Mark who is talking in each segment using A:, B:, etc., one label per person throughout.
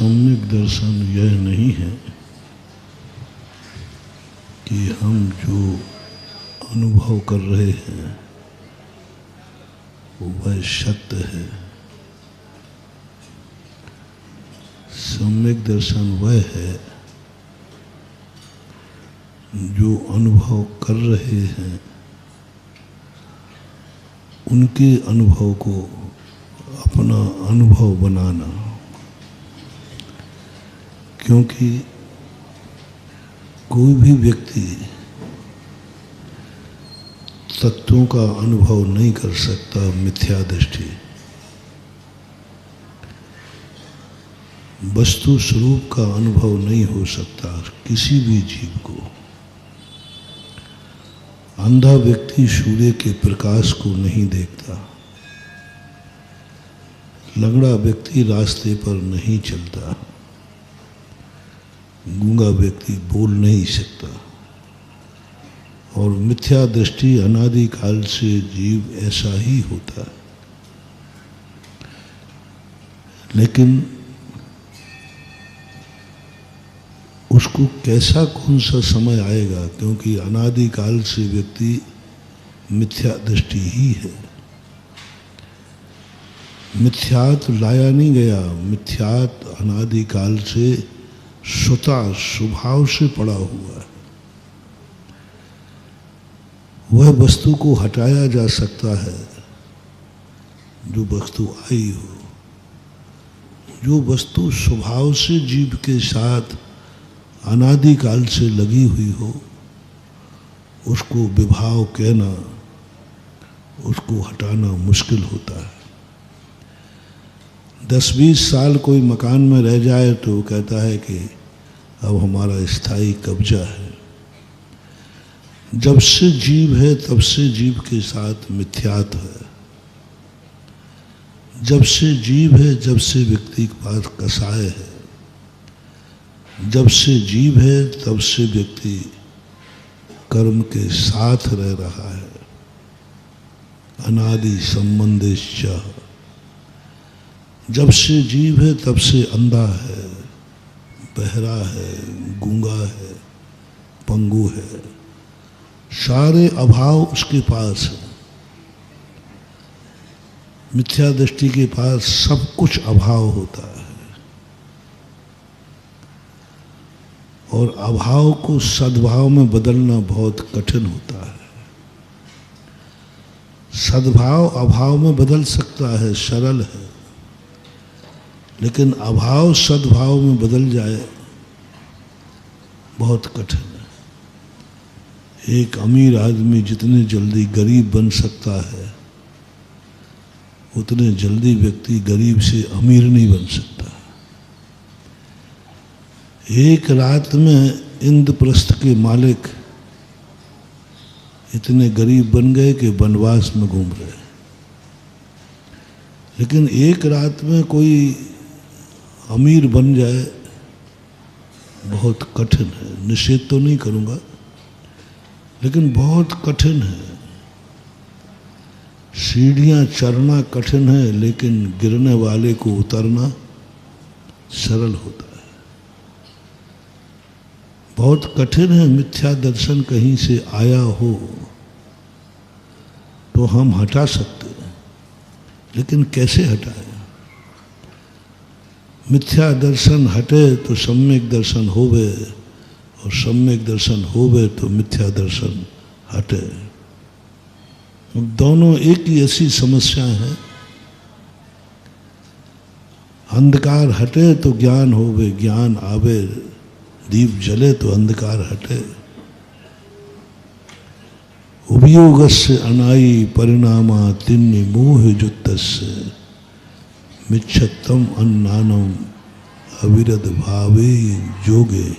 A: सम्यक दर्शन यह नहीं है कि हम जो अनुभव कर रहे हैं वह सत्य है। सम्यक दर्शन वह है जो अनुभव कर रहे हैं उनके अनुभव को अपना अनुभव बनाना, क्योंकि कोई भी व्यक्ति तत्वों का अनुभव नहीं कर सकता मिथ्या दृष्टि। वस्तु स्वरूप का अनुभव नहीं हो सकता किसी भी जीव को। अंधा व्यक्ति सूर्य के प्रकाश को नहीं देखता, लंगड़ा व्यक्ति रास्ते पर नहीं चलता, गूंगा व्यक्ति बोल नहीं सकता। और मिथ्या दृष्टि अनादि काल से जीव ऐसा ही होता है। लेकिन उसको कैसा कौन सा समय आएगा, क्योंकि अनादि काल से व्यक्ति मिथ्या दृष्टि ही है। मिथ्यात लाया नहीं गया, मिथ्यात अनादि काल से स्वतः स्वभाव से पड़ा हुआ है। वह वस्तु को हटाया जा सकता है जो वस्तु आई हो। जो वस्तु स्वभाव से जीव के साथ अनादि काल से लगी हुई हो उसको विभाव कहना, उसको हटाना मुश्किल होता है। 10-20 साल कोई मकान में रह जाए तो वो कहता है कि अब हमारा स्थायी कब्जा है। जब से जीव है तब से जीव के साथ मिथ्यात है। जब से जीव है जब से व्यक्ति के पास कसाय है। जब से जीव है तब से व्यक्ति कर्म के साथ रह रहा है। अनादि संबंधिश्च। जब से जीव है तब से अंधा है, बहरा है, गूंगा है, पंगु है। सारे अभाव उसके पास है। मिथ्या दृष्टि के पास सब कुछ अभाव होता है। और अभाव को सद्भाव में बदलना बहुत कठिन होता है। सद्भाव अभाव में बदल सकता है, सरल है। लेकिन अभाव सद्भाव में बदल जाए बहुत कठिन है। एक अमीर आदमी जितने जल्दी गरीब बन सकता है उतने जल्दी व्यक्ति गरीब से अमीर नहीं बन सकता। एक रात में इंद्रप्रस्थ के मालिक इतने गरीब बन गए कि वनवास में घूम रहे। लेकिन एक रात में कोई अमीर बन जाए बहुत कठिन है। निषेध तो नहीं करूँगा, लेकिन बहुत कठिन है। सीढ़ियाँ चढ़ना कठिन है, लेकिन गिरने वाले को उतरना सरल होता है। बहुत कठिन है। मिथ्या दर्शन कहीं से आया हो तो हम हटा सकते हैं, लेकिन कैसे हटाएं? मिथ्या दर्शन हटे तो सम्यक दर्शन होवे, और सम्यक दर्शन होवे तो मिथ्या दर्शन हटे। दोनों एक ही ऐसी समस्या है। अंधकार हटे तो ज्ञान होवे, ज्ञान आवे, दीप जले तो अंधकार हटे। उभयोगस्य अनायि परिणामा तिन्नि मोह जुत्तस्य मिच्छत्तम अन्नानम अविरद भावे जोगे।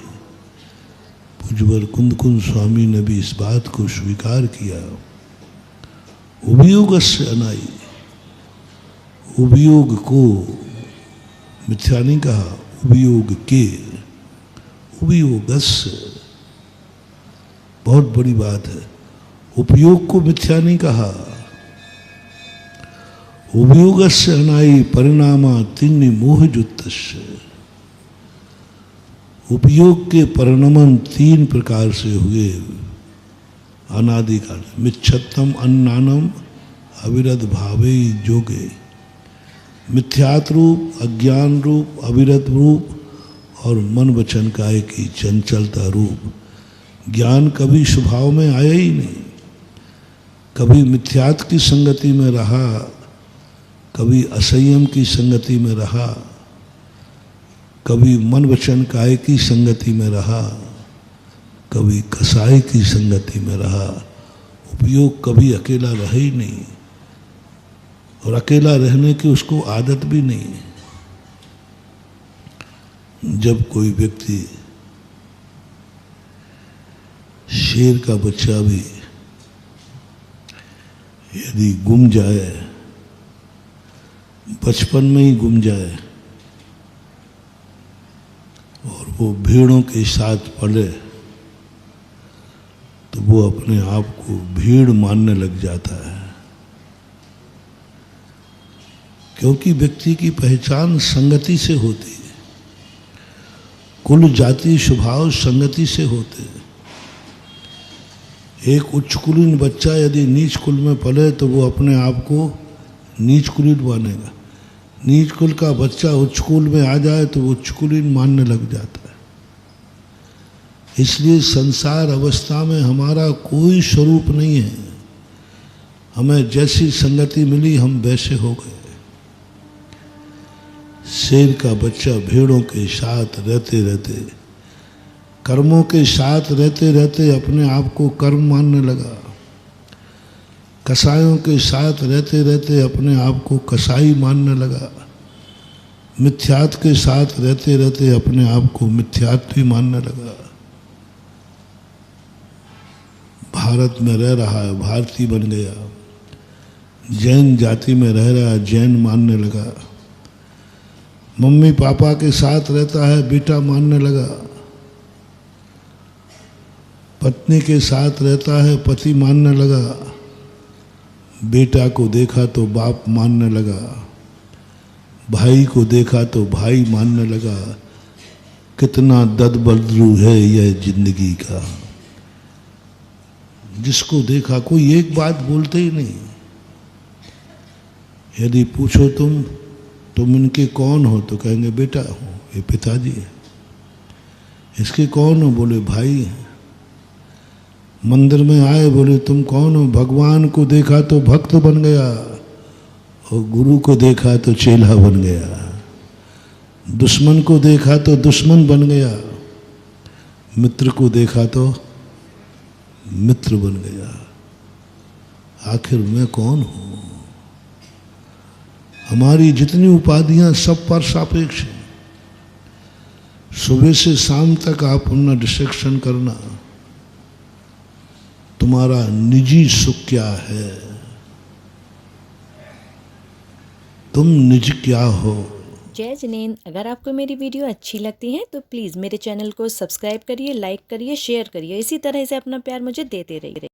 A: पूज्यवर कुंद कुंद स्वामी ने भी इस बात को स्वीकार किया। उभयोगस्य अनायि, उपयोग को मिथ्या नहीं कहा, उपयोग के, उपयोगस्य बहुत बड़ी बात है। उपयोग को मिथ्या नहीं कहा। उपयोगस्य अनायि परिणामा तिन्नि मोहजुत्तस्य। उपयोग के परिणमन तीन प्रकार से हुए अनादिकाल। मिच्छत्तम अन्नानम अविरत भावे जोगे। मिथ्यात रूप, अज्ञान रूप, अविरत रूप और मन वचन काय की चंचलता रूप। ज्ञान कभी स्वभाव में आया ही नहीं, कभी मिथ्यात की संगति में रहा, कभी असंयम की संगति में रहा, कभी मन वचन काय की संगति में रहा, कभी कसाई की संगति में रहा। उपयोग कभी अकेला रहा ही नहीं, और अकेला रहने की उसको आदत भी नहीं। जब कोई व्यक्ति शेर का बच्चा भी यदि गुम जाए, बचपन में ही गुम जाए और वो भीड़ों के साथ पले, तो वो अपने आप को भीड़ मानने लग जाता है। क्योंकि व्यक्ति की पहचान संगति से होती है, कुल जाति स्वभाव संगति से होते हैं। एक उच्च कुलीन बच्चा यदि नीच कुल में पले तो वो अपने आप को नीच कुलीन मानेगा। नीच कुल का बच्चा उच्च कुल में आ जाए तो वो उच्च कुलीन मानने लग जाता है। इसलिए संसार अवस्था में हमारा कोई स्वरूप नहीं है। हमें जैसी संगति मिली हम वैसे हो गए। शेर का बच्चा भेड़ों के साथ रहते रहते, कर्मों के साथ रहते रहते अपने आप को कर्म मानने लगा। कसाईयों के साथ रहते रहते अपने आप को कसाई मानने लगा। मिथ्यात के साथ रहते रहते अपने आप को मिथ्यात्वी मानने लगा। भारत में रह रहा है, भारतीय बन गया। जैन जाति में रह रहा है, जैन मानने लगा। मम्मी पापा के साथ रहता है, बेटा मानने लगा। पत्नी के साथ रहता है, पति मानने लगा। बेटा को देखा तो बाप मानने लगा। भाई को देखा तो भाई मानने लगा। कितना ददबदलू है यह जिंदगी का। जिसको देखा कोई एक बात बोलते ही नहीं। यदि पूछो तुम इनके कौन हो, तो कहेंगे बेटा हो, ये पिताजी है। इसके कौन हो, बोले भाई है। मंदिर में आए, बोले तुम कौन हो, भगवान को देखा तो भक्त बन गया और गुरु को देखा तो चेला बन गया। दुश्मन को देखा तो दुश्मन बन गया, मित्र को देखा तो मित्र बन गया। आखिर मैं कौन हूं? हमारी जितनी उपाधियां सब पर सापेक्ष हैं। सुबह से शाम तक आप उनका डिस्ट्रक्शन करना। तुम्हारा निजी सुख क्या है? तुम निज क्या हो?
B: जय जिनेंद्र। अगर आपको मेरी वीडियो अच्छी लगती है तो प्लीज़ मेरे चैनल को सब्सक्राइब करिए, लाइक करिए, शेयर करिए। इसी तरह से अपना प्यार मुझे देते रहिए।